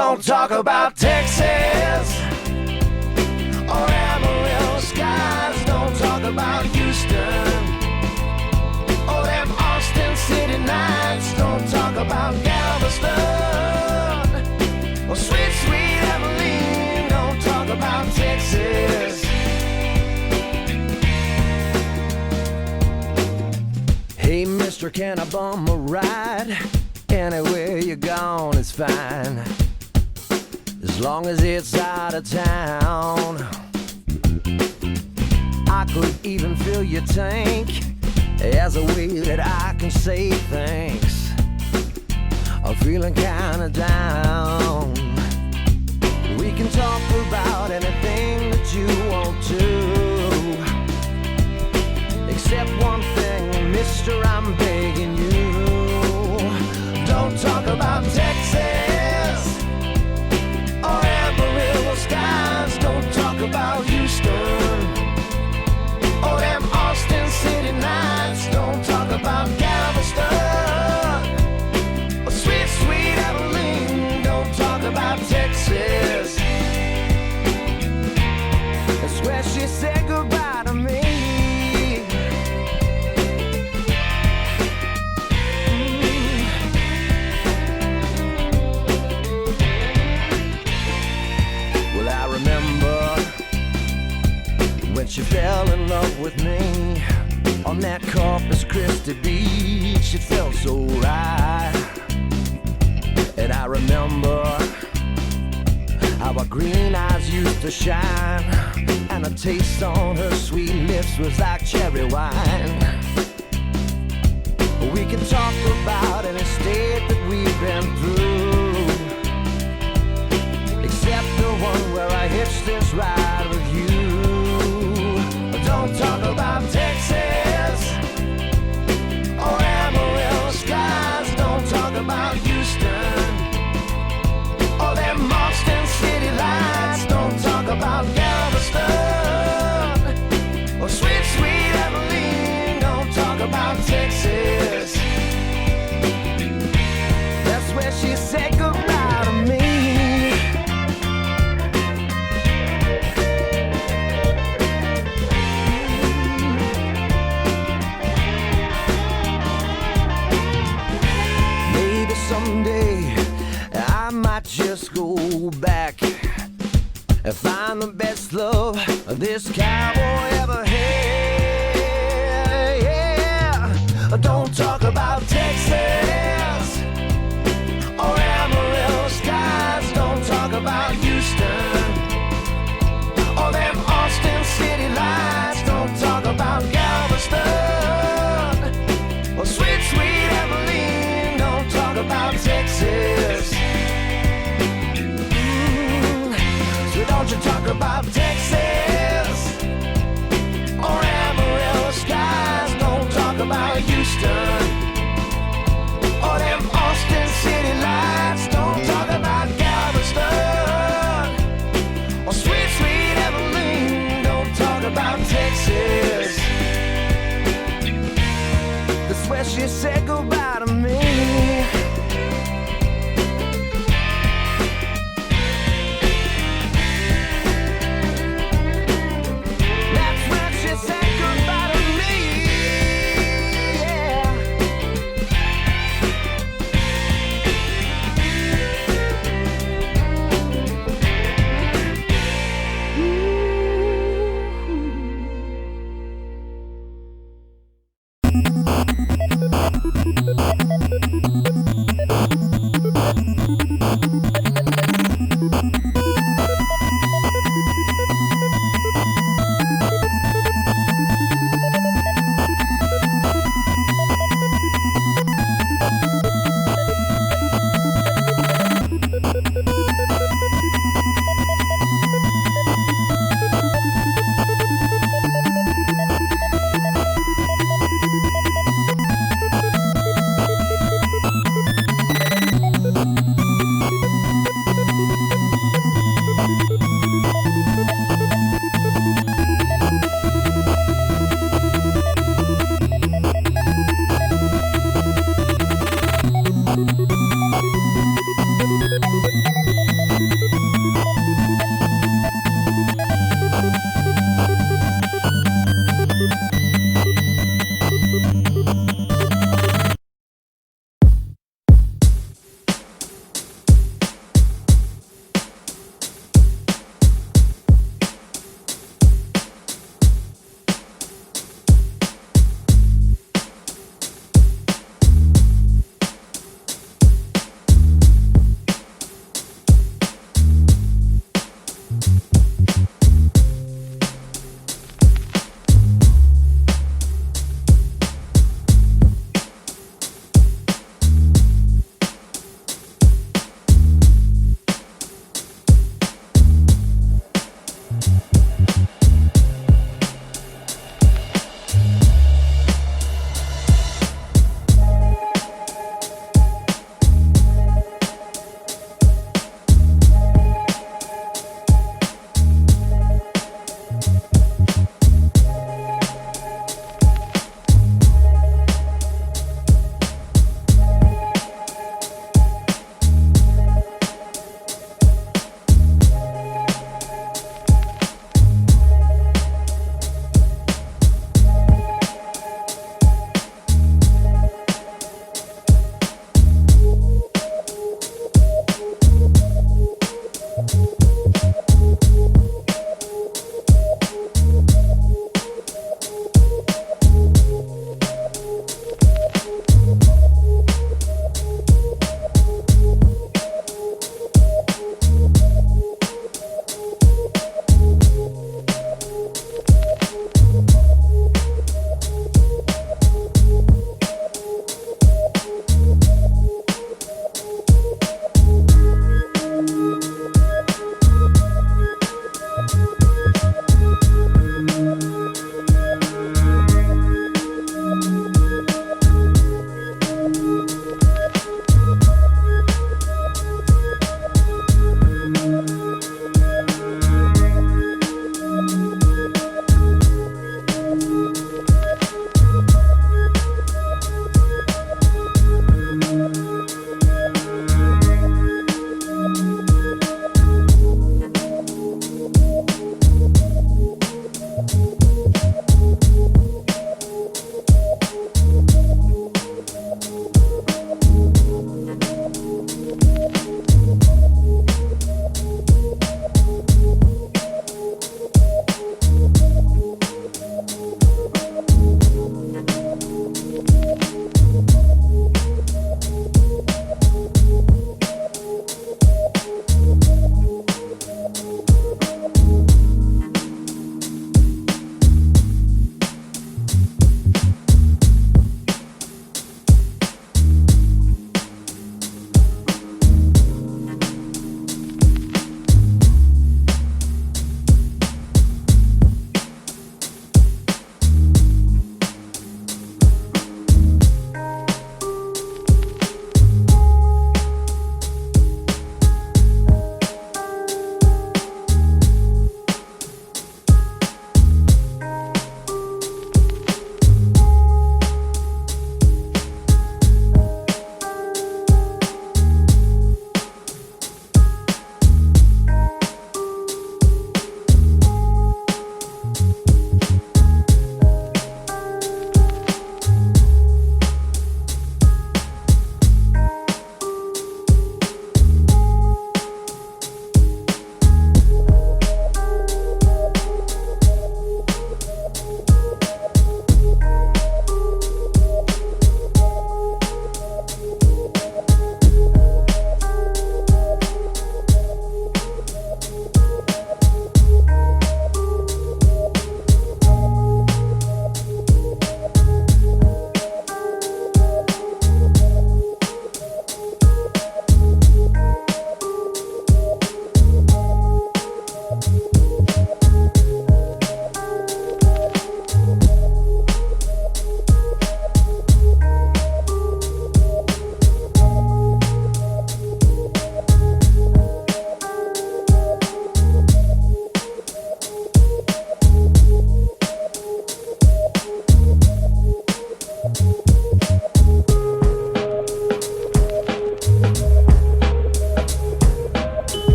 Don't talk about Texas or Amarillo skies. Don't talk about Houston or them Austin City nights. Don't talk about Galveston or sweet, sweet Abilene. Don't talk about Texas. Hey, mister, can I bum a ride? Anywhere you're gone is fine, as long as it's out of town. I could even fill your tank as a way that I can say thanks. I'm feeling kinda down. We can talk about anything that you want to, except one thing, mister, I'm begging you. Don't talk about Texas or Amarillo skies. Don't talk about Houston or them Austin City nights. Don't talk about Galveston or sweet, sweet Abilene. Don't talk about Texas. That's where she said goodbye to me. When she fell in love with me on that Corpus Christi beach, it felt so right. And I remember how her green eyes used to shine, and a taste on her sweet lips was like cherry wine. We can talk about any state that we've been through, except the one where I hitched this ride with you. Don't talk about Texas or Amarillo skies. Don't talk about Houston or them Austin City lights. Don't talk about Galveston or sweet, sweet Abilene. Don't talk about Texas. That's where she said goodbye to me. Someday I might just go back and find the best love this cowboy ever had. Yeah. Don't talk about Texas or Amarillo skies. Don't talk about Houston or them Austin City lights. Don't talk about Galveston or sweet, sweet Abilene. Don't talk about Texas. So don't you talk about Texas or Amarillo skies. Don't talk about Houston or them Austin City lights. Don't talk about Galveston or sweet, sweet Abilene. Don't talk about Texas. That's where she said goodbye to me.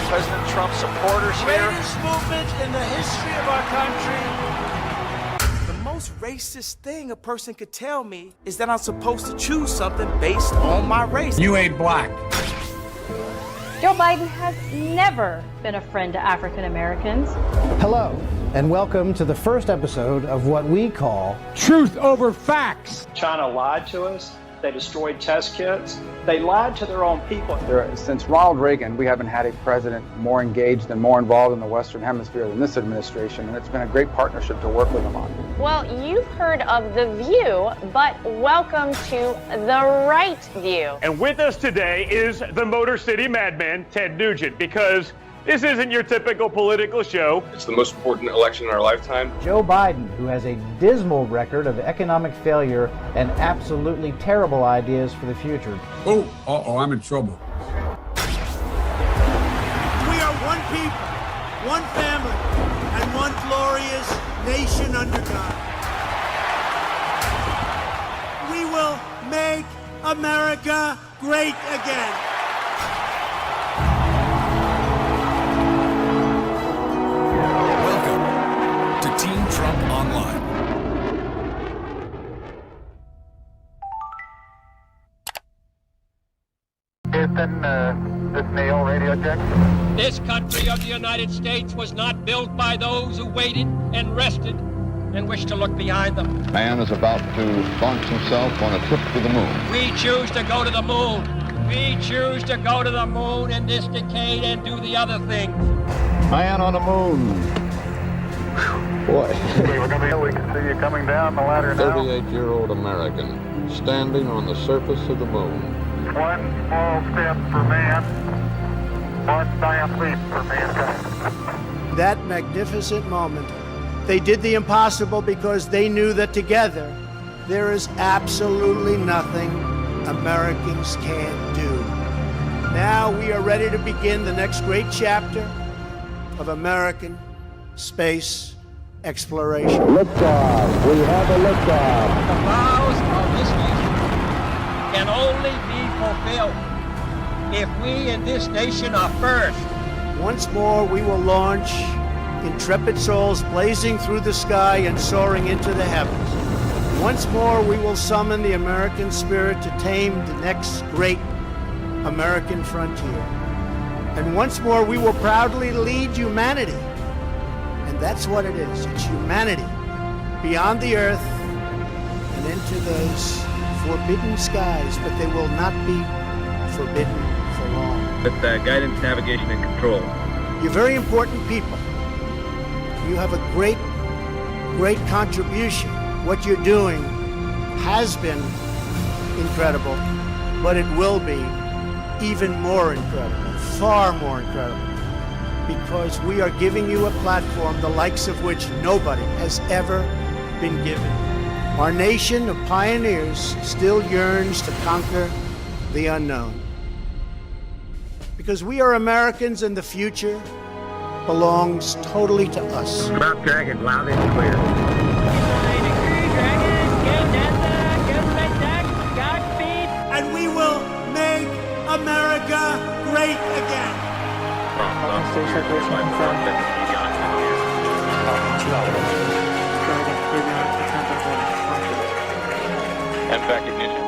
President Trump supporters here. Greatest movement in the history of our country. The most racist thing a person could tell me is that I'm supposed to choose something based on my race. You ain't black. Joe Biden has never been a friend to African Americans. Hello, and welcome to the first episode of what we call Truth Over Facts. China lied to us. They destroyed test kits. They lied to their own people. Since Ronald Reagan, we haven't had a president more engaged and more involved in the Western Hemisphere than this administration, and it's been a great partnership to work with him on. Well, you've heard of The View, but welcome to The Right View. And with us today is the Motor City Madman, Ted Nugent, because this isn't your typical political show. It's the most important election in our lifetime. Joe Biden, who has a dismal record of economic failure and absolutely terrible ideas for the future. Oh, I'm in trouble. We are one people, one family, and one glorious nation under God. We will make America great again. Team Trump Online. Houston, this Neil, radio check. This country of the United States was not built by those who waited and rested and wished to look behind them. Man is about to launch himself on a trip to the moon. We choose to go to the moon. We choose to go to the moon in this decade and do the other things. Man on the moon. Boy. We can see you coming down the ladder now. 38-year-old American standing on the surface of the moon. One small step for man, one giant leap for mankind. That magnificent moment, they did the impossible because they knew that together there is absolutely nothing Americans can't do. Now we are ready to begin the next great chapter of American space exploration. Liftoff. We have a liftoff. The vows of this nation can only be fulfilled if we in this nation are first. Once more, we will launch intrepid souls blazing through the sky and soaring into the heavens. Once more, we will summon the American spirit to tame the next great American frontier. And once more, we will proudly lead humanity. And that's what it is. It's humanity beyond the earth and into those forbidden skies, but they will not be forbidden for long. With guidance, navigation, and control. You're very important people. You have a great, great contribution. What you're doing has been incredible, but it will be even more incredible, far more incredible. Because we are giving you a platform the likes of which nobody has ever been given. Our nation of pioneers still yearns to conquer the unknown. Because we are Americans and the future belongs totally to us. Drop Dragon, loud and clear. And we will make America great again. And back ignition.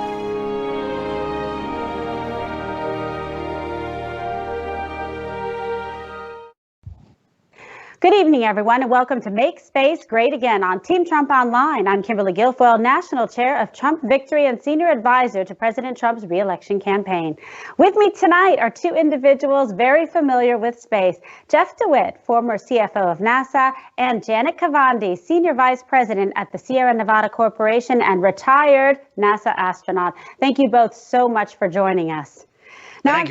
Good evening, everyone, and welcome to Make Space Great Again on Team Trump Online. I'm Kimberly Guilfoyle, National Chair of Trump Victory and Senior Advisor to President Trump's re-election campaign. With me tonight are two individuals very familiar with space, Jeff DeWit, former CFO of NASA, and Janet Kavandi, Senior Vice President at the Sierra Nevada Corporation and retired NASA astronaut. Thank you both so much for joining us. Now on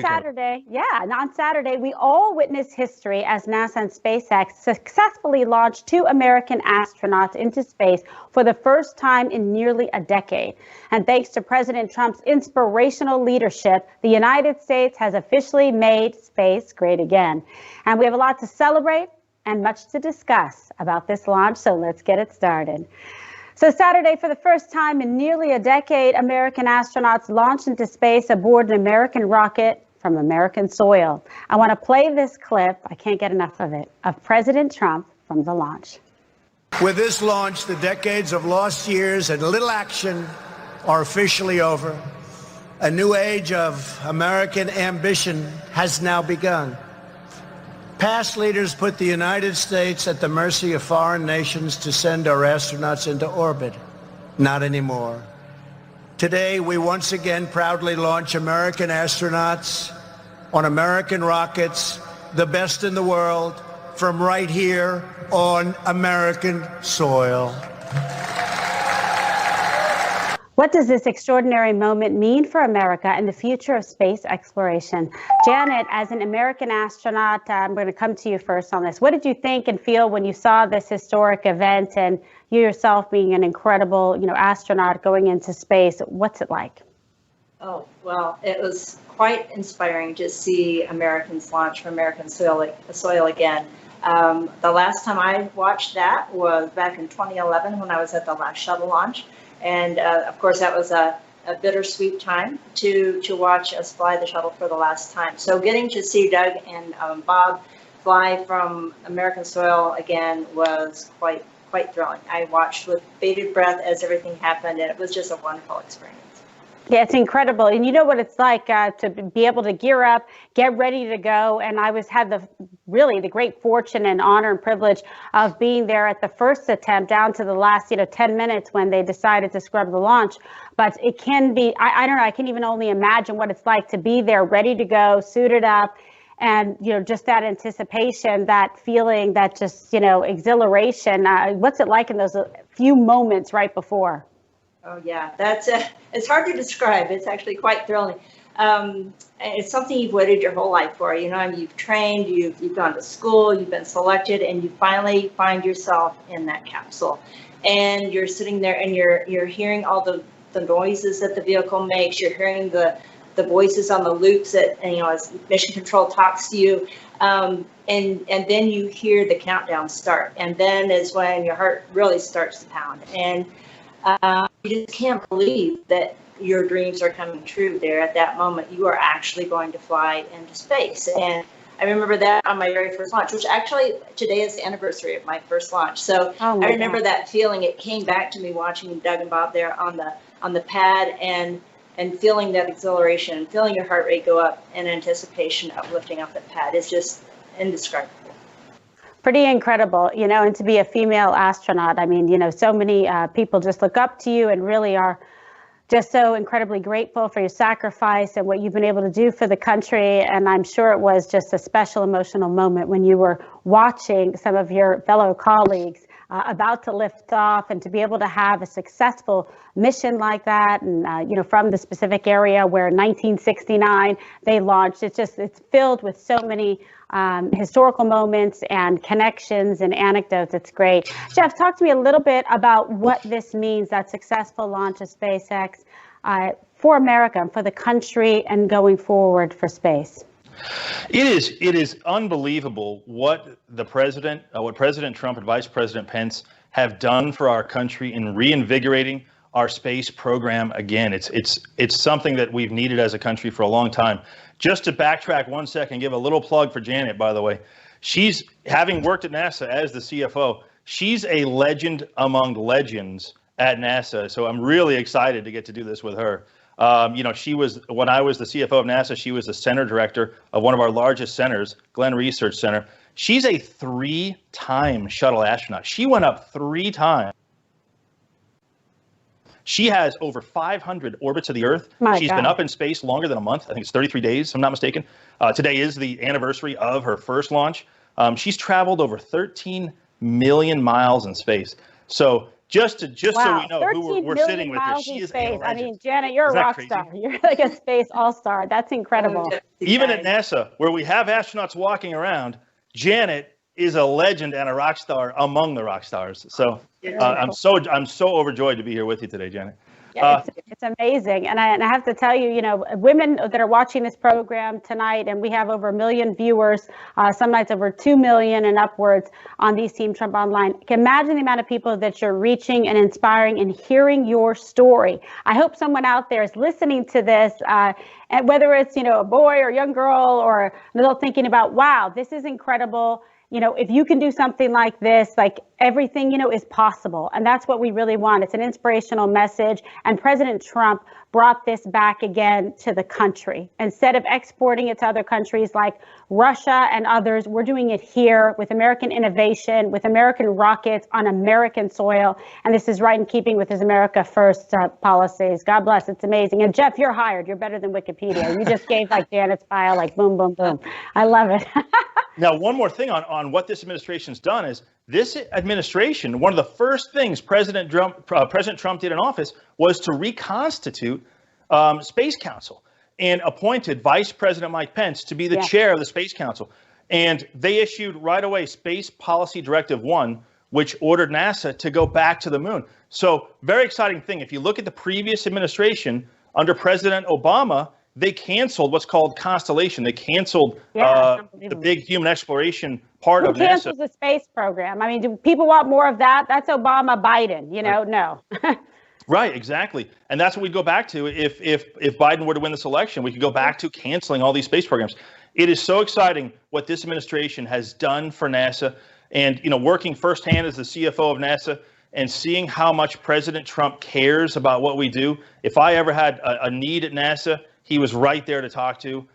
Saturday, we all witnessed history as NASA and SpaceX successfully launched two American astronauts into space for the first time in nearly a decade. And thanks to President Trump's inspirational leadership, the United States has officially made space great again. And we have a lot to celebrate and much to discuss about this launch, so let's get it started. So Saturday, for the first time in nearly a decade, American astronauts launched into space aboard an American rocket from American soil. I want to play this clip, I can't get enough of it, of President Trump from the launch. With this launch, the decades of lost years and little action are officially over. A new age of American ambition has now begun. Past leaders put the United States at the mercy of foreign nations to send our astronauts into orbit. Not anymore. Today, we once again proudly launch American astronauts on American rockets, the best in the world, from right here on American soil. What does this extraordinary moment mean for America and the future of space exploration? Janet, as an American astronaut, I'm going to come to you first on this. What did you think and feel when you saw this historic event and you yourself being an incredible, astronaut going into space? What's it like? Oh, well, it was quite inspiring to see Americans launch from American soil again. The last time I watched that was back in 2011 when I was at the last shuttle launch. And of course, that was a bittersweet time to watch us fly the shuttle for the last time. So getting to see Doug and Bob fly from American soil again was quite thrilling. I watched with bated breath as everything happened, and it was just a wonderful experience. Yeah, it's incredible. And you know what it's like to be able to gear up, get ready to go. And I had the great fortune and honor and privilege of being there at the first attempt down to the last, 10 minutes when they decided to scrub the launch. But it can be, I don't know, I can even only imagine what it's like to be there ready to go, suited up. And, just that anticipation, that feeling, that just, exhilaration. What's it like in those few moments right before? Oh, yeah, it's hard to describe. It's actually quite thrilling. It's something you've waited your whole life for. You've trained, you've gone to school, you've been selected, and you finally find yourself in that capsule. And you're sitting there and you're hearing all the noises that the vehicle makes. You're hearing the voices on the loops that, as mission control talks to you. And then you hear the countdown start. And then is when your heart really starts to pound. And you just can't believe that your dreams are coming true there at that moment. You are actually going to fly into space. And I remember that on my very first launch, which actually today is the anniversary of my first launch. So I remember that feeling. It came back to me watching Doug and Bob there on the pad and feeling that exhilaration, feeling your heart rate go up in anticipation of lifting off the pad is just indescribable. Pretty incredible, and to be a female astronaut. I mean, so many people just look up to you and really are just so incredibly grateful for your sacrifice and what you've been able to do for the country. And I'm sure it was just a special emotional moment when you were watching some of your fellow colleagues about to lift off, and to be able to have a successful mission like that, and from the specific area where in 1969 they launched. It's filled with so many historical moments and connections and anecdotes. It's great. Jeff, talk to me a little bit about what this means, that successful launch of SpaceX for America and for the country and going forward for space. It is unbelievable what President Trump and Vice President Pence have done for our country in reinvigorating our space program again. It's something that we've needed as a country for a long time. Just to backtrack 1 second, give a little plug for Janet, by the way. She's, having worked at NASA as the CFO, she's a legend among legends at NASA. So I'm really excited to get to do this with her. She was, when I was the CFO of NASA, she was the center director of one of our largest centers, Glenn Research Center. She's a 3-time shuttle astronaut. She went up 3 times. She has over 500 orbits of the Earth. She's been up in space longer than a month. I think it's 33 days, if I'm not mistaken. Today is the anniversary of her first launch. She's traveled over 13 million miles in space. So just so we know who we're sitting with here, she is a legend. I mean, Janet, you're a rock star. You're like a space all-star. That's incredible. Even at NASA, where we have astronauts walking around, Janet is a legend and a rock star among the rock stars. So I'm so overjoyed to be here with you today, Janet. It's amazing. And I have to tell you, women that are watching this program tonight, and we have over 1 million viewers, some nights over 2 million and upwards on these Team Trump Online. Can imagine the amount of people that you're reaching and inspiring and hearing your story. I hope someone out there is listening to this, and whether it's, a boy or a young girl or an adult thinking about, wow, this is incredible. If you can do something like this, like everything, is possible. And that's what we really want. It's an inspirational message. And President Trump brought this back again to the country. Instead of exporting it to other countries like Russia and others, we're doing it here with American innovation, with American rockets on American soil. And this is right in keeping with his America First policies. God bless. It's amazing. And Jeff, you're hired. You're better than Wikipedia. You just gave like Janet's file, like boom, boom, boom. I love it. Now, one more thing on what this administration's done is this administration, one of the first things President Trump did in office was to reconstitute Space Council and appointed Vice President Mike Pence to be the chair of the Space Council. And they issued right away Space Policy Directive 1, which ordered NASA to go back to the moon. So very exciting thing. If you look at the previous administration under President Obama, they canceled what's called Constellation. They canceled the big human exploration part of NASA. Who cancels the space program? I mean, do people want more of that? That's Obama, Biden, no. Right, exactly. And that's what we'd go back to if Biden were to win this election. We could go back to canceling all these space programs. It is so exciting what this administration has done for NASA. And, working firsthand as the CFO of NASA and seeing how much President Trump cares about what we do. If I ever had a need at NASA, he was right there to talk to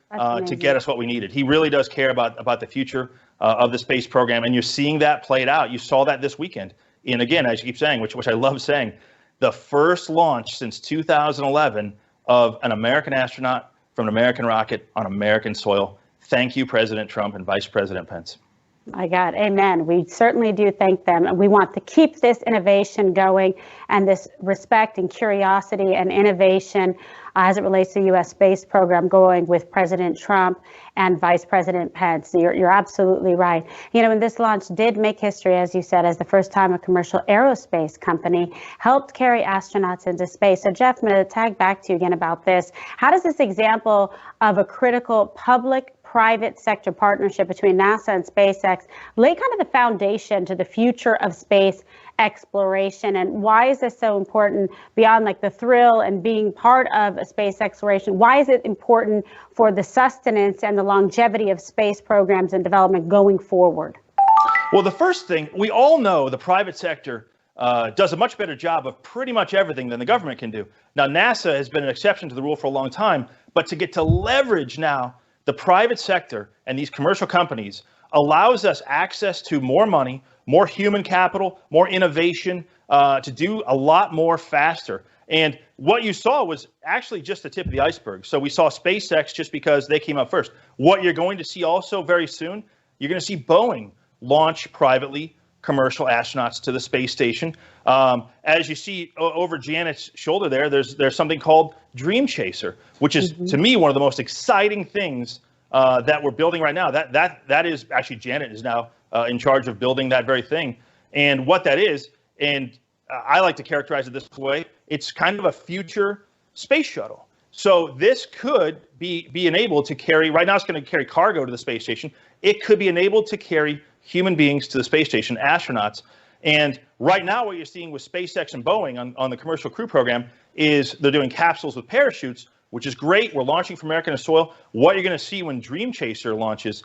get us what we needed. He really does care about the future of the space program. And you're seeing that played out. You saw that this weekend. And again, as you keep saying, which I love saying, the first launch since 2011 of an American astronaut from an American rocket on American soil. Thank you, President Trump and Vice President Pence. My God, amen. We certainly do thank them. And we want to keep this innovation going and this respect and curiosity and innovation as it relates to the U.S. space program going with President Trump and Vice President Pence. You're absolutely right. And this launch did make history, as you said, as the first time a commercial aerospace company helped carry astronauts into space. So, Jeff, I'm going to tag back to you again about this. How does this example of a critical public-private sector partnership between NASA and SpaceX lay kind of the foundation to the future of space exploration? And why is this so important beyond like the thrill and being part of a space exploration? Why is it important for the sustenance and the longevity of space programs and development going forward? Well, the first thing, we all know the private sector does a much better job of pretty much everything than the government can do. Now, NASA has been an exception to the rule for a long time, but to get to leverage now the private sector and these commercial companies allows us access to more money, more human capital, more innovation, to do a lot more faster. And what you saw was actually just the tip of the iceberg. So we saw SpaceX just because they came up first. What you're going to see also very soon, you're going to see Boeing launch privately commercial astronauts to the space station. As you see over Janet's shoulder there's something called Dream Chaser, which is, to me, one of the most exciting things that we're building right now. That is actually, Janet is now in charge of building that very thing. And what that is, and I like to characterize it this way, it's kind of a future space shuttle. So this could be enabled to carry, right now it's going to carry cargo to the space station. It could be enabled to carry human beings to the space station, astronauts. And right now what you're seeing with SpaceX and Boeing on the commercial crew program is they're doing capsules with parachutes, which is great. We're launching from American soil. What you're going to see when Dream Chaser launches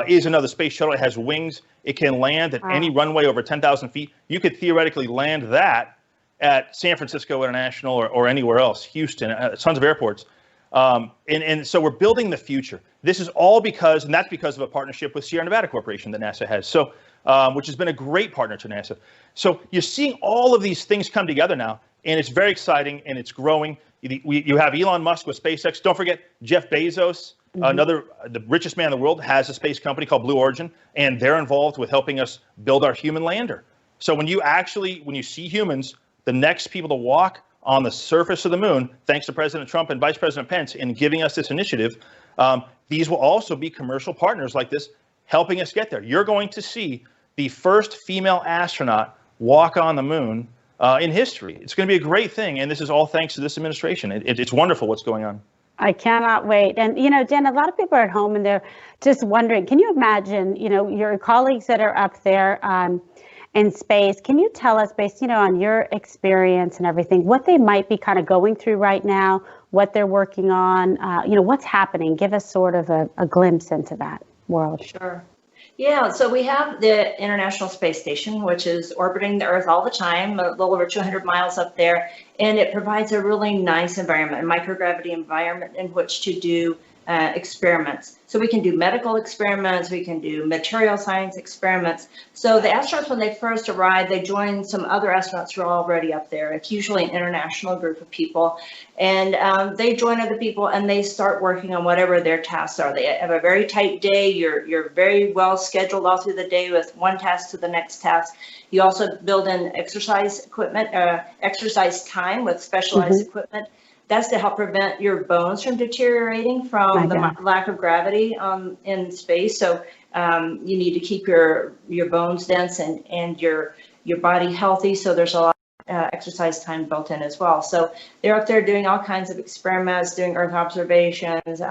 is another space shuttle. It has wings. It can land at any runway over 10,000 feet. You could theoretically land that at San Francisco International or anywhere else, Houston, tons of airports. And so we're building the future. This is all because, and that's because of a partnership with Sierra Nevada Corporation that NASA has, so which has been a great partner to NASA. So you're seeing all of these things come together now, and it's very exciting, and it's growing. You have Elon Musk with SpaceX. Don't forget Jeff Bezos, the richest man in the world, has a space company called Blue Origin, and they're involved with helping us build our human lander. So when you see humans, the next people to walk on the surface of the moon, thanks to President Trump and Vice President Pence in giving us this initiative, these will also be commercial partners like this helping us get there. You're going to see the first female astronaut walk on the moon in history. It's going to be a great thing, and this is all thanks to this administration. It's wonderful what's going on. I cannot wait. And, Jen, a lot of people are at home and they're just wondering, can you imagine, your colleagues that are up there in space? Can you tell us, based, on your experience and everything, what they might be kind of going through right now, what they're working on, what's happening? Give us sort of a glimpse into that world. Sure. Yeah, so we have the International Space Station, which is orbiting the Earth all the time, a little over 200 miles up there, and it provides a really nice environment, a microgravity environment in which to do experiments. So we can do medical experiments, we can do material science experiments. So the astronauts, when they first arrive, they join some other astronauts who are already up there. It's usually an international group of people. And they join other people and they start working on whatever their tasks are. They have a very tight day. You're very well scheduled all through the day with one task to the next task. You also build in exercise equipment, exercise time with specialized equipment. That's to help prevent your bones from deteriorating from the lack of gravity in space. So you need to keep your bones dense and your body healthy. So there's a lot of exercise time built in as well. So they're up there doing all kinds of experiments, doing Earth observations,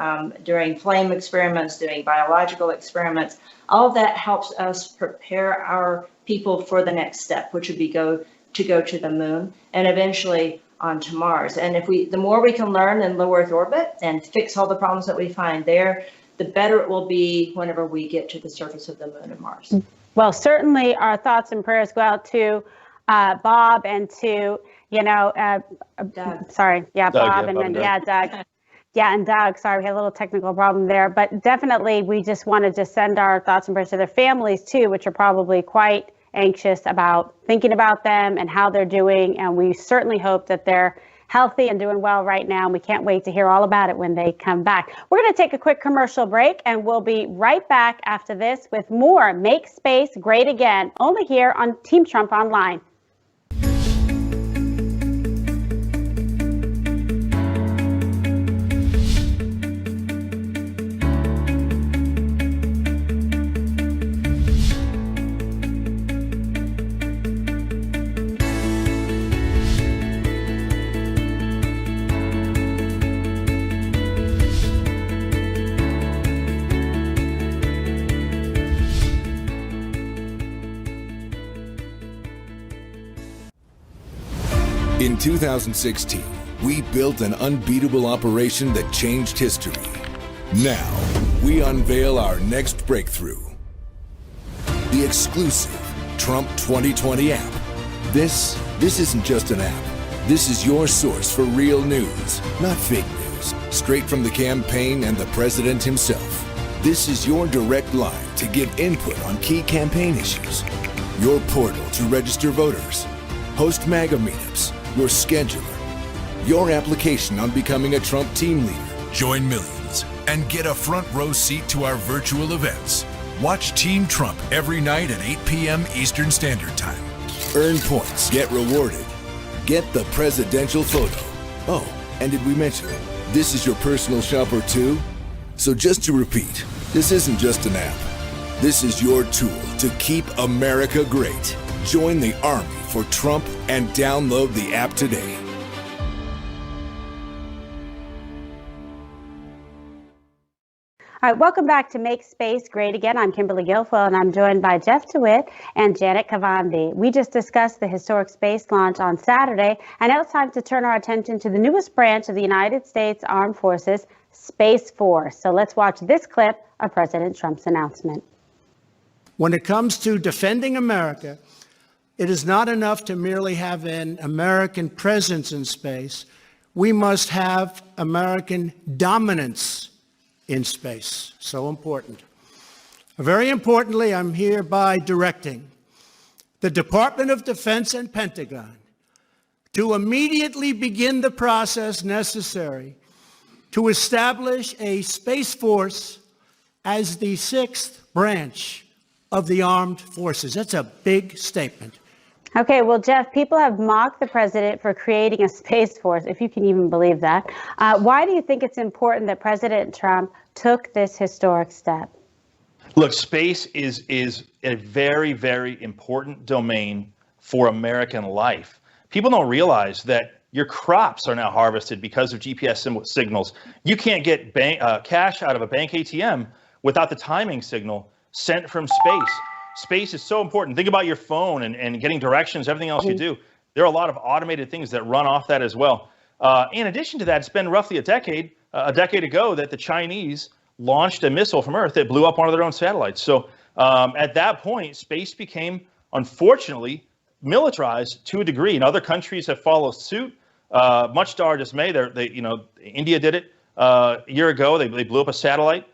doing flame experiments, doing biological experiments. All of that helps us prepare our people for the next step, which would be go to the moon and eventually onto Mars. And the more we can learn in low Earth orbit and fix all the problems that we find there, the better it will be whenever we get to the surface of the moon and Mars. Well, certainly our thoughts and prayers go out to Bob and to, Doug. Sorry, Bob and Doug. Yeah, and Doug, sorry, we had a little technical problem there, but definitely we just want to send our thoughts and prayers to their families too, which are probably quite anxious about thinking about them and how they're doing. And we certainly hope that they're healthy and doing well right now. And we can't wait to hear all about it when they come back. We're going to take a quick commercial break and we'll be right back after this with more Make Space Great Again, only here on Team Trump Online. In 2016, we built an unbeatable operation that changed history. Now, we unveil our next breakthrough. The exclusive Trump 2020 app. This isn't just an app. This is your source for real news, not fake news. Straight from the campaign and the president himself. This is your direct line to give input on key campaign issues. Your portal to register voters. Host MAGA meetups. Your scheduler, your application on becoming a Trump team leader. Join millions and get a front row seat to our virtual events. Watch Team Trump every night at 8 p.m. Eastern Standard Time. Earn points, get rewarded, get the presidential photo. Oh, and did we mention this is your personal shopper too? So just to repeat, this isn't just an app. This is your tool to keep America great. Join the army for Trump and download the app today. All right, welcome back to Make Space Great Again. I'm Kimberly Guilfoyle, and I'm joined by Jeff DeWit and Janet Kavandi. We just discussed the historic space launch on Saturday, and now it's time to turn our attention to the newest branch of the United States Armed Forces, Space Force. So let's watch this clip of President Trump's announcement. When it comes to defending America, it is not enough to merely have an American presence in space. We must have American dominance in space. So important. Very importantly, I'm hereby directing the Department of Defense and Pentagon to immediately begin the process necessary to establish a Space Force as the sixth branch of the armed forces. That's a big statement. Okay, well, Jeff, people have mocked the president for creating a Space Force, if you can even believe that. Why do you think it's important that President Trump took this historic step? Look, space is a very, very important domain for American life people don't realize that your crops are now harvested because of GPS signals. You can't get cash out of a bank ATM without the timing signal sent from space. Space is so important. Think about your phone and getting directions, everything else you do. There are a lot of automated things that run off that as well. In addition to that, it's been roughly a decade ago that the Chinese launched a missile from Earth that blew up one of their own satellites. So at that point, space became, unfortunately, militarized to a degree, and other countries have followed suit. Much to our dismay, India did it a year ago. They blew up a satellite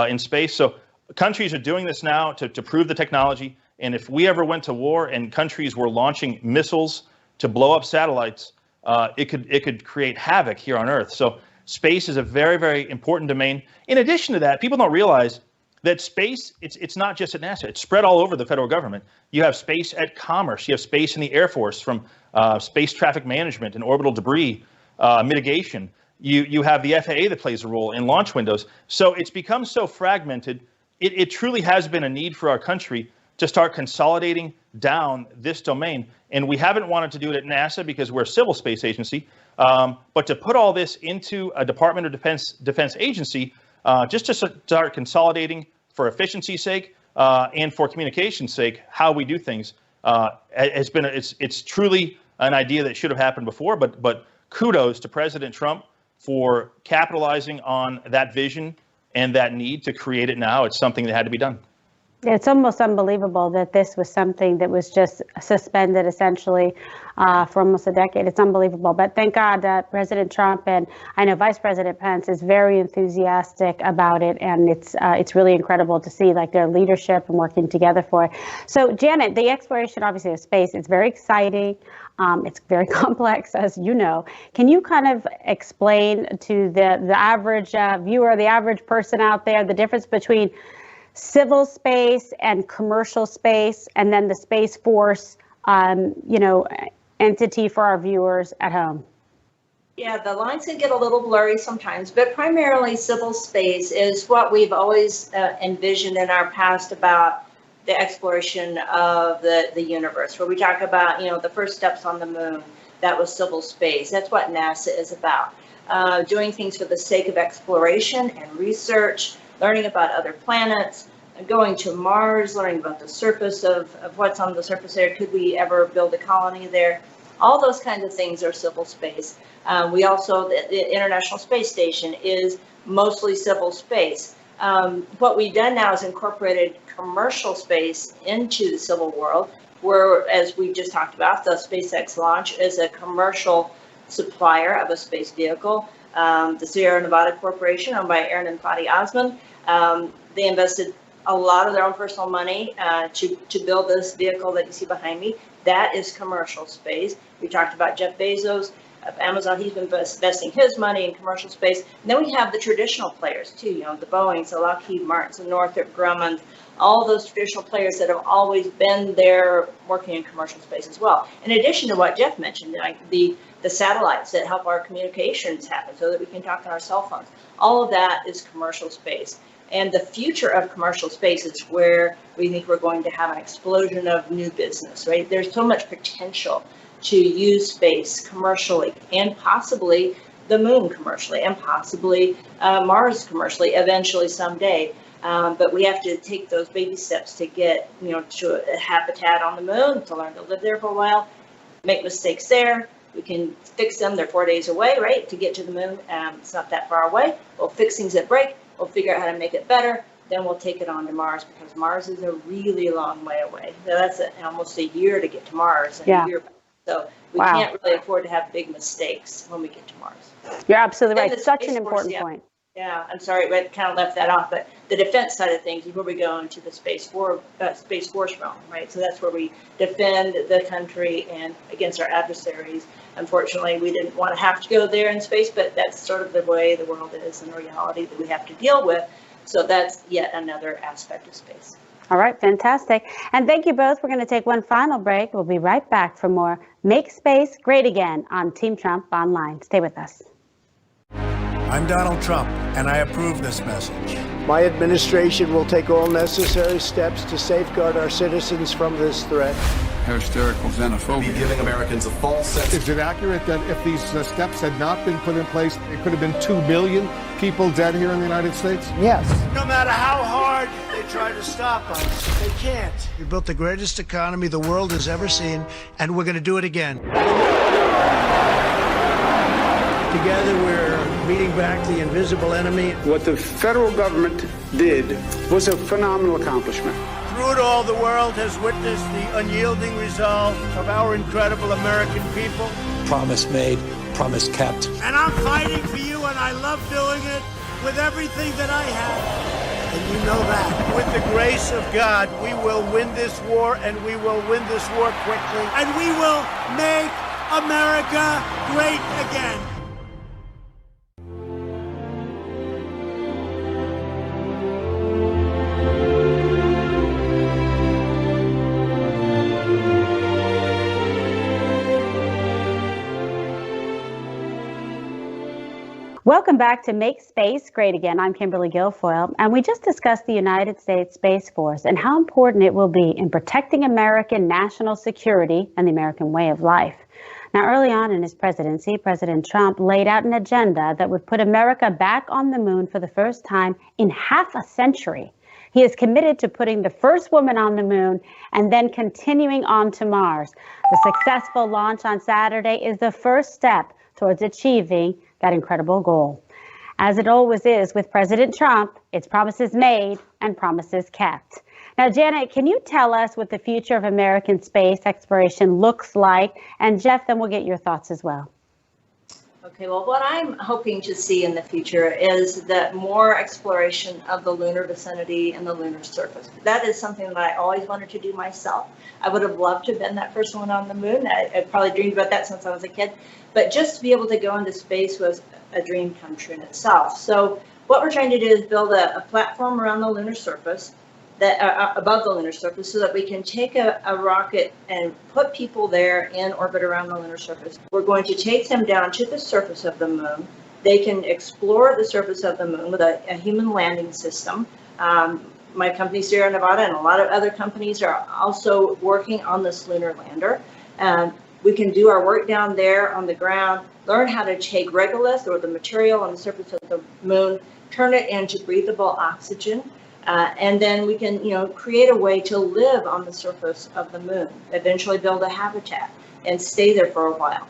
in space. So countries are doing this now to prove the technology. And if we ever went to war and countries were launching missiles to blow up satellites, it could create havoc here on Earth. So space is a very, very important domain. In addition to that, people don't realize that space, it's not just at NASA. It's spread all over the federal government. You have space at Commerce. You have space in the Air Force from space traffic management and orbital debris mitigation. You have the FAA that plays a role in launch windows. So it's become so fragmented. It truly has been a need for our country to start consolidating down this domain. And we haven't wanted to do it at NASA because we're a civil space agency. But to put all this into a Department of Defense agency, just to start consolidating for efficiency's sake and for communication's sake, how we do things has been, it's truly an idea that should have happened before, but kudos to President Trump for capitalizing on that vision and that need to create it now. It's something that had to be done. It's almost unbelievable that this was something that was just suspended essentially for almost a decade. It's unbelievable. But thank God that President Trump and I know Vice President Pence is very enthusiastic about it. And it's really incredible to see like their leadership and working together for it. So, Janet, the exploration, obviously, of space, it's very exciting. It's very complex, as you know. Can you kind of explain to the average viewer, the average person out there, the difference between civil space and commercial space, and then the Space Force, entity for our viewers at home? Yeah, the lines can get a little blurry sometimes, but primarily civil space is what we've always envisioned in our past about the exploration of the universe, where we talk about, the first steps on the moon. That was civil space. That's what NASA is about. Doing things for the sake of exploration and research, learning about other planets, going to Mars, learning about the surface of what's on the surface there. Could we ever build a colony there? All those kinds of things are civil space. We also, the International Space Station is mostly civil space. What we've done now is incorporated commercial space into the civil world, where, as we just talked about, the SpaceX launch is a commercial supplier of a space vehicle. The Sierra Nevada Corporation, owned by Aaron and Fadi Osman, they invested a lot of their own personal money to build this vehicle that you see behind me. That is commercial space. We talked about Jeff Bezos of Amazon. He's been investing his money in commercial space. And then we have the traditional players too, the Boeings, the Lockheed Martins, the Northrop Grumman, all those traditional players that have always been there working in commercial space as well. In addition to what Jeff mentioned, like the satellites that help our communications happen so that we can talk on our cell phones. All of that is commercial space. And the future of commercial space is where we think we're going to have an explosion of new business, right? There's so much potential to use space commercially, and possibly the moon commercially, and possibly Mars commercially eventually someday. But we have to take those baby steps to get, to a habitat on the moon, to learn to live there for a while, make mistakes there. We can fix them. They're 4 days away, right, to get to the moon. It's not that far away. We'll fix things that break. We'll figure out how to make it better. Then we'll take it on to Mars, because Mars is a really long way away. So that's almost a year to get to Mars. And a year back. So we can't really afford to have big mistakes when we get to Mars. You're absolutely right. Such an important point. Yeah, I'm sorry, I kind of left that off, but the defense side of things is where we go into the Space Force realm, right? So that's where we defend the country and against our adversaries. Unfortunately, we didn't want to have to go there in space, but that's sort of the way the world is and the reality that we have to deal with. So that's yet another aspect of space. All right, fantastic. And thank you both. We're going to take one final break. We'll be right back for more Make Space Great Again on Team Trump Online. Stay with us. I'm Donald Trump, and I approve this message. My administration will take all necessary steps to safeguard our citizens from this threat. hysterical xenophobia. Be giving Americans a false sense. Is it accurate that if these steps had not been put in place, it could have been 2 billion people dead here in the United States? Yes. No matter how hard they try to stop us, they can't. We built the greatest economy the world has ever seen, and we're going to do it again. Together, we're beating back the invisible enemy. What the federal government did was a phenomenal accomplishment. Through it all, the world has witnessed the unyielding resolve of our incredible American people. Promise made, promise kept. And I'm fighting for you, and I love doing it with everything that I have. And you know that. With the grace of God, we will win this war, and we will win this war quickly. And we will make America great again. Welcome back to Make Space Great Again. I'm Kimberly Guilfoyle, and we just discussed the United States Space Force and how important it will be in protecting American national security and the American way of life. Now, early on in his presidency, President Trump laid out an agenda that would put America back on the moon for the first time in half a century. He is committed to putting the first woman on the moon and then continuing on to Mars. The successful launch on Saturday is the first step towards achieving that incredible goal. As it always is with President Trump, it's promises made and promises kept. Now, Janet, can you tell us what the future of American space exploration looks like? And Jeff, then we'll get your thoughts as well. Okay, well, what I'm hoping to see in the future is that more exploration of the lunar vicinity and the lunar surface. That is something that I always wanted to do myself. I would have loved to have been that first one on the moon. I probably dreamed about that since I was a kid. But just to be able to go into space was a dream come true in itself. So what we're trying to do is build a platform around the lunar surface, that above the lunar surface, so that we can take a rocket and put people there in orbit around the lunar surface. We're going to take them down to the surface of the moon. They can explore the surface of the moon with a human landing system. My company, Sierra Nevada, and a lot of other companies are also working on this lunar lander. We can do our work down there on the ground, learn how to take regolith, or the material on the surface of the moon, turn it into breathable oxygen, and then we can, create a way to live on the surface of the moon, eventually build a habitat and stay there for a while.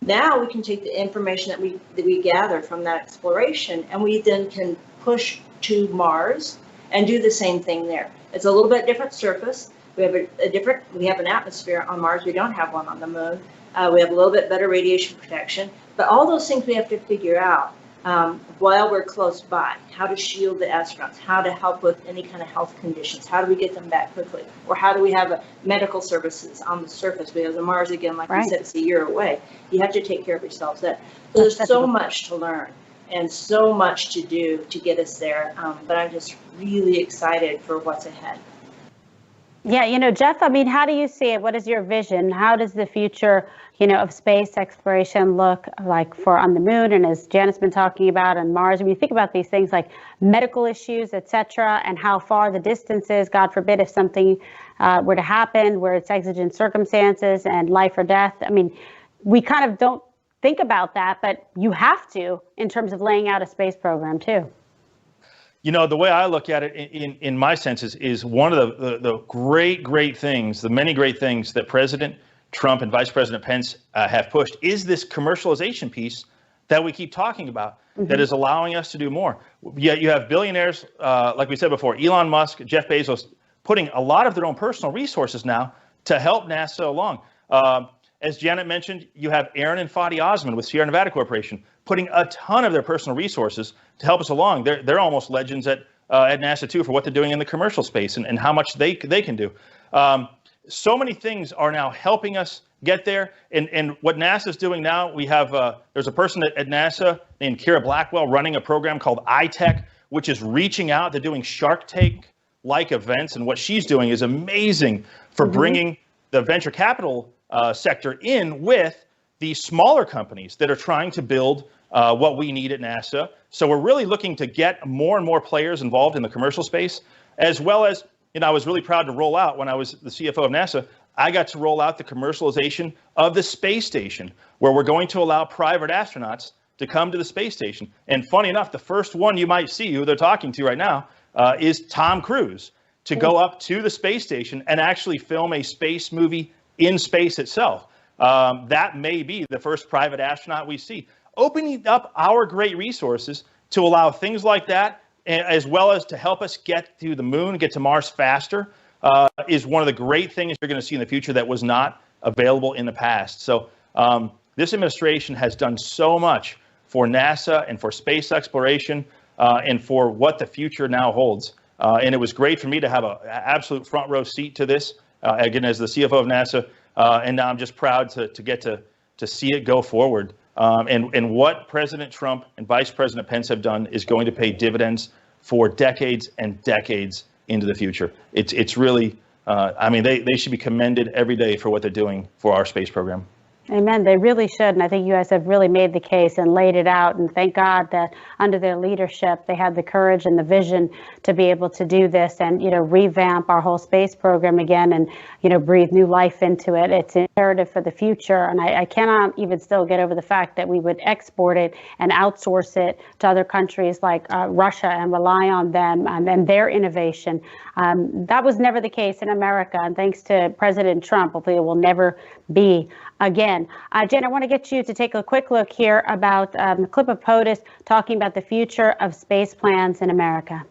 Now we can take the information that we gather from that exploration, and we then can push to Mars and do the same thing there. It's a little bit different surface. We have we have an atmosphere on Mars. We don't have one on the moon. We have a little bit better radiation protection, but all those things we have to figure out while we're close by. How to shield the astronauts, how to help with any kind of health conditions, how do we get them back quickly, or how do we have medical services on the surface, because on Mars, again, like we said, it's a year away. You have to take care of yourselves. There's so much to learn and so much to do to get us there, but I'm just really excited for what's ahead. Yeah, Jeff, how do you see it? What is your vision? How does the future, of space exploration look like for on the moon? And as Janet's been talking about on Mars, when you think about these things like medical issues, et cetera, and how far the distance is, God forbid, if something were to happen where it's exigent circumstances and life or death. We kind of don't think about that, but you have to in terms of laying out a space program too. The way I look at it in my sense is one of the great things, the many great things that President Trump and Vice President Pence have pushed is this commercialization piece that we keep talking about, that is allowing us to do more. Yet you have billionaires, like we said before, Elon Musk, Jeff Bezos, putting a lot of their own personal resources now to help NASA along. As Janet mentioned, you have Aaron and Fadi Osman with Sierra Nevada Corporation putting a ton of their personal resources to help us along. They're almost legends at NASA too for what they're doing in the commercial space and how much they can do. So many things are now helping us get there. And what NASA's doing now, we have there's a person at NASA named Kira Blackwell running a program called iTech, which is reaching out. They're doing Shark Tank-like events, and what she's doing is amazing for bringing the venture capital sector in with the smaller companies that are trying to build what we need at NASA. So we're really looking to get more and more players involved in the commercial space, as well as, I was really proud to roll out when I was the CFO of NASA, I got to roll out the commercialization of the space station, where we're going to allow private astronauts to come to the space station. And funny enough, the first one you might see, who they're talking to right now, is Tom Cruise, to go up to the space station and actually film a space movie in space itself. That may be the first private astronaut we see. Opening up our great resources to allow things like that, as well as to help us get to the moon, get to Mars faster, is one of the great things you're going to see in the future that was not available in the past. So this administration has done so much for NASA and for space exploration and for what the future now holds. And it was great for me to have an absolute front row seat to this, again, as the CFO of NASA. And now I'm just proud to get to see it go forward. And what President Trump and Vice President Pence have done is going to pay dividends for decades and decades into the future. It's really, they should be commended every day for what they're doing for our space program. Amen. They really should. And I think you guys have really made the case and laid it out. And thank God that under their leadership, they had the courage and the vision to be able to do this and, revamp our whole space program again and, breathe new life into it. It's imperative for the future. And I cannot even still get over the fact that we would export it and outsource it to other countries like Russia and rely on them and their innovation. That was never the case in America. And thanks to President Trump, hopefully it will never be again. Jen, I want to get you to take a quick look here about the clip of POTUS talking about the future of space plans in America.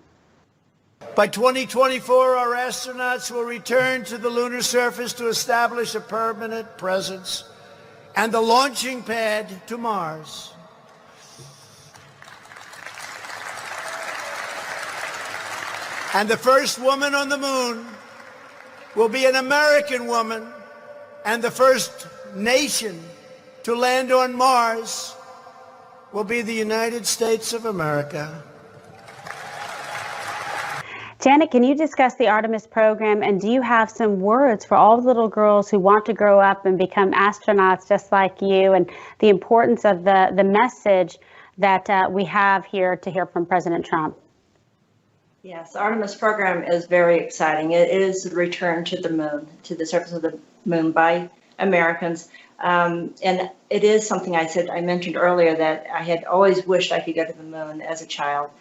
By 2024, our astronauts will return to the lunar surface to establish a permanent presence and the launching pad to Mars. And the first woman on the moon will be an American woman, and the first nation to land on Mars will be the United States of America. Janet, can you discuss the Artemis program, and do you have some words for all the little girls who want to grow up and become astronauts just like you, and the importance of the message that we have here to hear from President Trump? Yes, the Artemis program is very exciting. It is the return to the moon, to the surface of the moon by Americans. And it is something I mentioned earlier that I had always wished I could go to the moon as a child.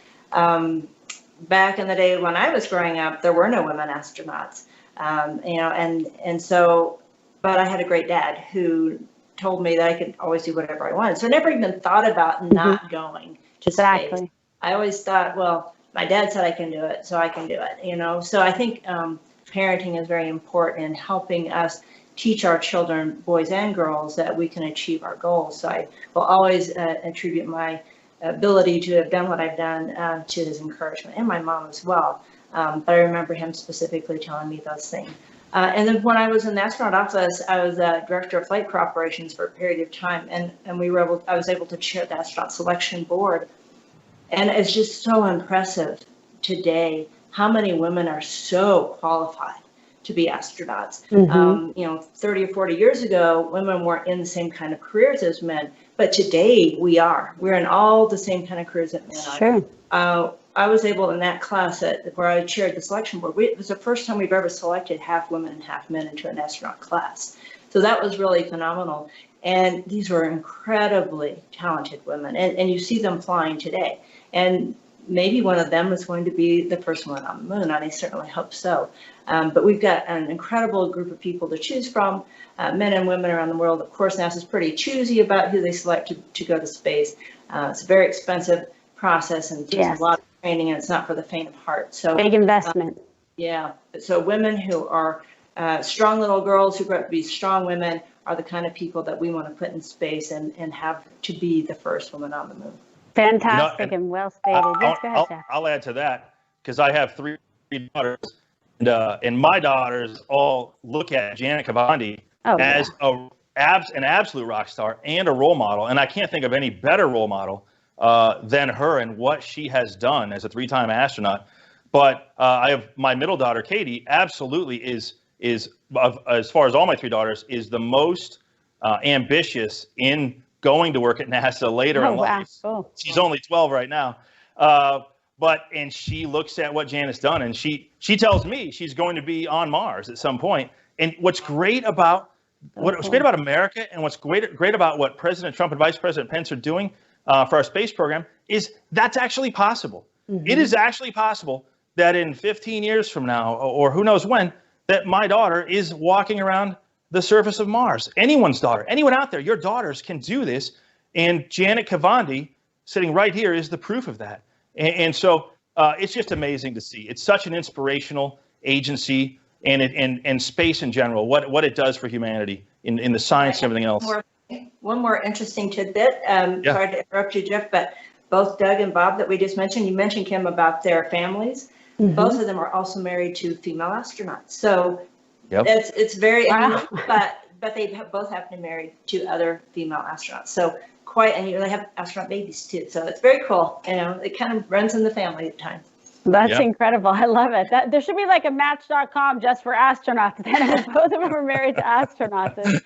Back in the day when I was growing up, there were no women astronauts, and so, but I had a great dad who told me that I could always do whatever I wanted. So I never even thought about not going to space. I always thought, well, my dad said I can do it, so I can do it, So I think parenting is very important in helping us teach our children, boys and girls, that we can achieve our goals. So I will always attribute my ability to have done what I've done to his encouragement, and my mom as well. But I remember him specifically telling me those things. And then when I was in the astronaut office, I was director of flight crew operations for a period of time, and I was able to chair the astronaut selection board. And it's just so impressive today how many women are so qualified to be astronauts. 30 or 40 years ago, women weren't in the same kind of careers as men, but today we are. We're in all the same kind of careers that men are. Sure. I was able in that class where I chaired the selection board, it was the first time we've ever selected half women and half men into an astronaut class. So that was really phenomenal. And these were incredibly talented women, and you see them flying today. And maybe one of them is going to be the first one on the moon. I certainly hope so. But we've got an incredible group of people to choose from, men and women around the world. Of course, NASA's pretty choosy about who they select to go to space. It's a very expensive process and takes a lot of training, and it's not for the faint of heart. So big investment. So women who are strong little girls who grow up to be strong women are the kind of people that we want to put in space and have to be the first woman on the moon. Fantastic and well stated. Yes, go ahead, Jeff. I'll add to that, because I have 3 daughters, and my daughters all look at Janet Kavandi as an absolute rock star and a role model. And I can't think of any better role model than her and what she has done as a 3-time astronaut. But I have my middle daughter, Katie, absolutely is as far as all my 3 daughters, is the most ambitious in going to work at NASA later in life. Cool. She's only 12 right now. And she looks at what Janet's done, and she tells me she's going to be on Mars at some point. And what's great about America, and what's great about what President Trump and Vice President Pence are doing for our space program is that's actually possible. It is actually possible that in 15 years from now, or who knows when, that my daughter is walking around the surface of Mars. Anyone's daughter, anyone out there, your daughters can do this. And Janet Kavandi, sitting right here, is the proof of that. And so it's just amazing to see. It's such an inspirational agency, and space in general, what it does for humanity in the science and everything else. One more interesting tidbit. Sorry to interrupt you, Jeff, but both Doug and Bob that we just mentioned, you mentioned, Kim, about their families. Both of them are also married to female astronauts. So it's very unusual, but they both happen to be married to other female astronauts. So and they have astronaut babies too. So it's very cool. It kind of runs in the family at times. That's incredible. I love it. There should be like a Match.com just for astronauts. Then both of them are married to astronauts.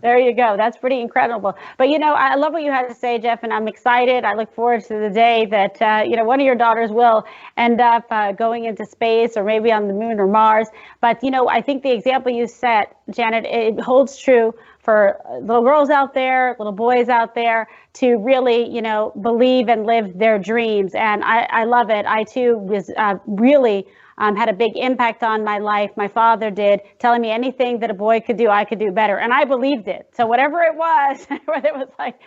There you go. That's pretty incredible. But, I love what you had to say, Jeff, and I'm excited. I look forward to the day that, one of your daughters will end up going into space or maybe on the moon or Mars. But, I think the example you set, Janet, it holds true for little girls out there, little boys out there, to really, believe and live their dreams. And I love it. I, too, was really had a big impact on my life. My father did, telling me anything that a boy could do, I could do better. And I believed it. So whatever it was, whether it was like,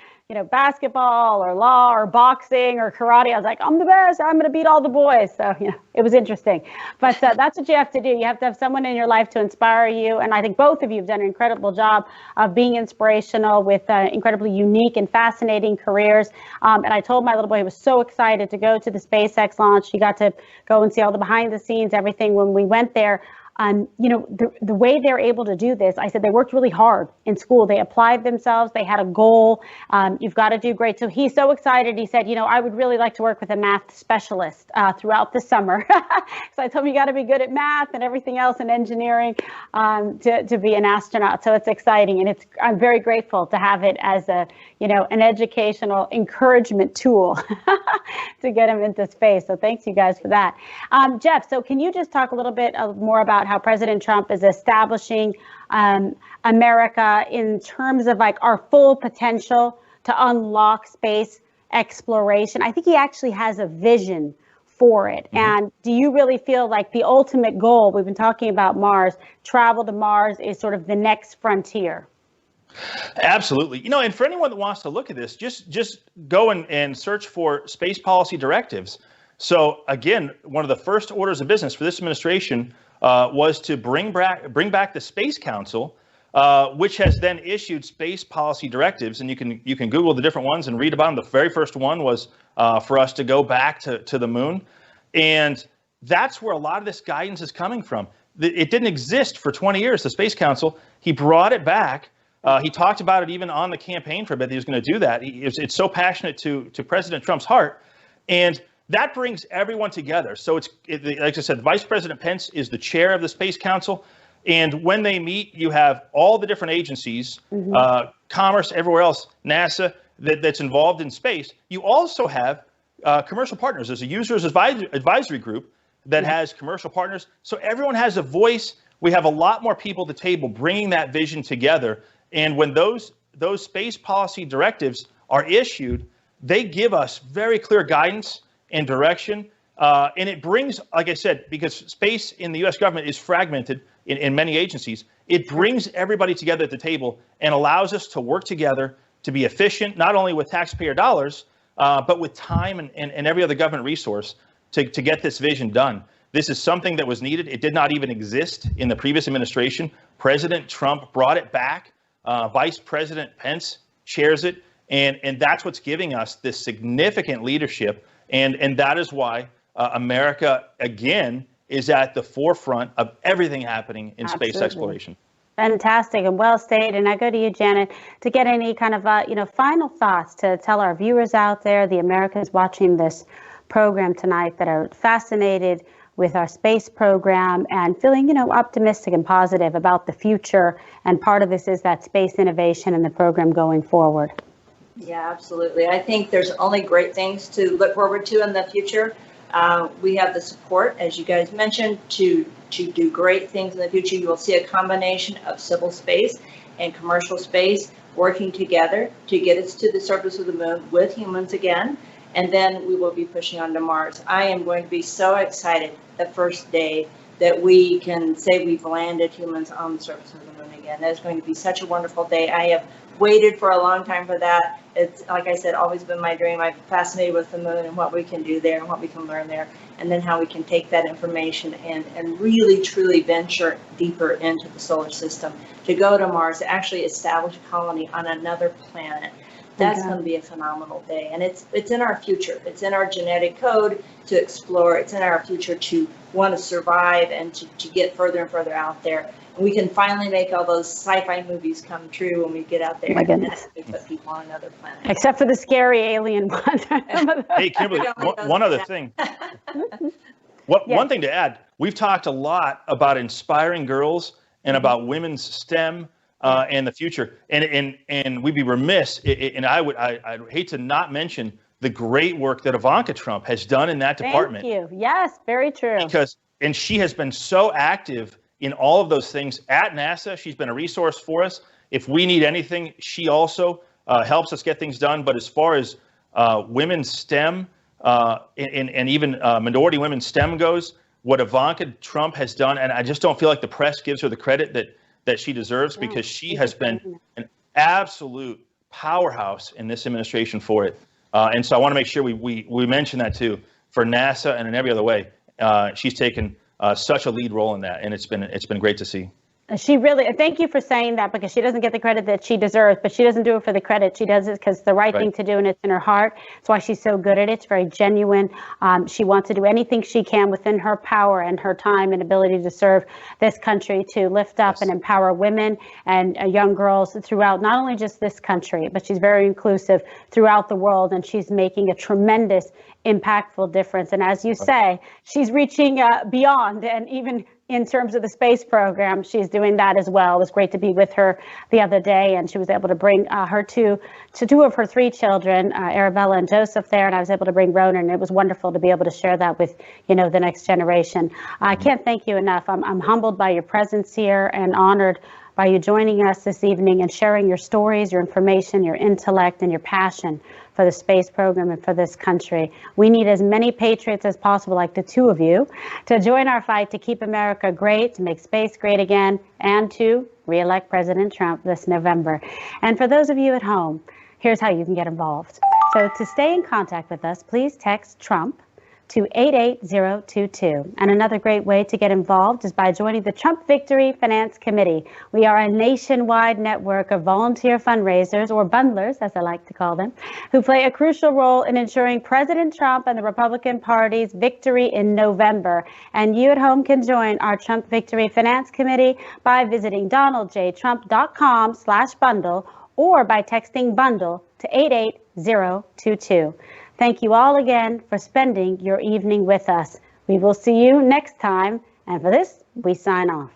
basketball or law or boxing or karate, I was like, I'm the best. I'm going to beat all the boys. So, it was interesting. But that's what you have to do. You have to have someone in your life to inspire you. And I think both of you have done an incredible job of being inspirational with incredibly unique and fascinating careers. And I told my little boy, he was so excited to go to the SpaceX launch. He got to go and see all the behind the scenes, everything when we went there. The way they're able to do this, I said they worked really hard in school. They applied themselves. They had a goal. You've got to do great. So he's so excited. He said, I would really like to work with a math specialist throughout the summer. So I told him you got to be good at math and everything else and engineering to be an astronaut. So it's exciting. And I'm very grateful to have it as an educational encouragement tool to get him into space. So thanks you guys for that. Jeff, so can you just talk a little bit more about how President Trump is establishing America in terms of like our full potential to unlock space exploration? I think he actually has a vision for it. And do you really feel like the ultimate goal, we've been talking about Mars, travel to Mars is sort of the next frontier? Absolutely. And for anyone that wants to look at this, just go and search for space policy directives. So again, one of the first orders of business for this administration was to bring back the Space Council, which has then issued space policy directives, and you can Google the different ones and read about them. The very first one was for us to go back to the moon, and that's where a lot of this guidance is coming from. It didn't exist for 20 years. The Space Council, he brought it back. He talked about it even on the campaign for a bit. He was going to do that. It's so passionate to President Trump's heart, and that brings everyone together. So like I said, Vice President Pence is the chair of the Space Council. And when they meet, you have all the different agencies, commerce, everywhere else, NASA, that's involved in space. You also have commercial partners. There's a users advisory group that has commercial partners. So everyone has a voice. We have a lot more people at the table bringing that vision together. And when those space policy directives are issued, they give us very clear guidance and direction. And it brings, like I said, because space in the U.S. government is fragmented in many agencies, it brings everybody together at the table and allows us to work together to be efficient, not only with taxpayer dollars, but with time and every other government resource to get this vision done. This is something that was needed. It did not even exist in the previous administration. President Trump brought it back. Vice President Pence chairs it. And that's what's giving us this significant leadership. And that is why America, again, is at the forefront of everything happening in space exploration. Fantastic and well stated. And I go to you, Janet, to get any kind of final thoughts to tell our viewers out there, the Americans watching this program tonight that are fascinated with our space program and feeling, optimistic and positive about the future. And part of this is that space innovation and the program going forward. Yeah, absolutely. I think there's only great things to look forward to in the future. We have the support, as you guys mentioned, to do great things in the future. You will see a combination of civil space and commercial space working together to get us to the surface of the moon with humans again, and then we will be pushing on to Mars. I am going to be so excited the first day that we can say we've landed humans on the surface of the moon again. That is going to be such a wonderful day. I have waited for a long time for that. It's, like I said, always been my dream. I'm fascinated with the moon and what we can do there and what we can learn there, and then how we can take that information and really, truly venture deeper into the solar system to go to Mars, to actually establish a colony on another planet. That's going to be a phenomenal day. And it's in our future. It's in our genetic code to explore. It's in our future to want to survive and to get further and further out there. And we can finally make all those sci-fi movies come true when we get out there and put people on another planet. Except for the scary alien ones. Hey, Kimberly, one other thing. One thing to add, we've talked a lot about inspiring girls and about women's STEM and the future, and we'd be remiss, and I'd hate to not mention the great work that Ivanka Trump has done in that department. Thank you. Yes, very true. And she has been so active in all of those things at NASA. She's been a resource for us. If we need anything, she also helps us get things done. But as far as women's STEM and even minority women's STEM goes, what Ivanka Trump has done, and I just don't feel like the press gives her the credit that she deserves, because she has been an absolute powerhouse in this administration for it. And so I want to make sure we mention that too, for NASA and in every other way. She's taken such a lead role in that, and it's been great to see. She really, thank you for saying that, because she doesn't get the credit that she deserves, but she doesn't do it for the credit. She does it because it's the right thing to do, and it's in her heart. That's why she's so good at it. It's very genuine. She wants to do anything she can within her power and her time and ability to serve this country, to lift up and empower women and young girls throughout not only just this country, but she's very inclusive throughout the world, and she's making a tremendous, impactful difference. And as you say, she's reaching beyond, and even in terms of the space program, she's doing that as well. It was great to be with her the other day, and she was able to bring her two of her three children, Arabella and Joseph, there, and I was able to bring Ronan, and it was wonderful to be able to share that with, the next generation. I can't thank you enough. I'm humbled by your presence here and honored by you joining us this evening and sharing your stories, your information, your intellect, and your passion for the space program and for this country. We need as many patriots as possible, like the two of you, to join our fight to keep America great, to make space great again, and to re-elect President Trump this November. And for those of you at home, here's how you can get involved. So to stay in contact with us, please text Trump to 88022. And another great way to get involved is by joining the Trump Victory Finance Committee. We are a nationwide network of volunteer fundraisers, or bundlers, as I like to call them, who play a crucial role in ensuring President Trump and the Republican Party's victory in November. And you at home can join our Trump Victory Finance Committee by visiting donaldjtrump.com/bundle or by texting bundle to 88022. Thank you all again for spending your evening with us. We will see you next time. And for this, we sign off.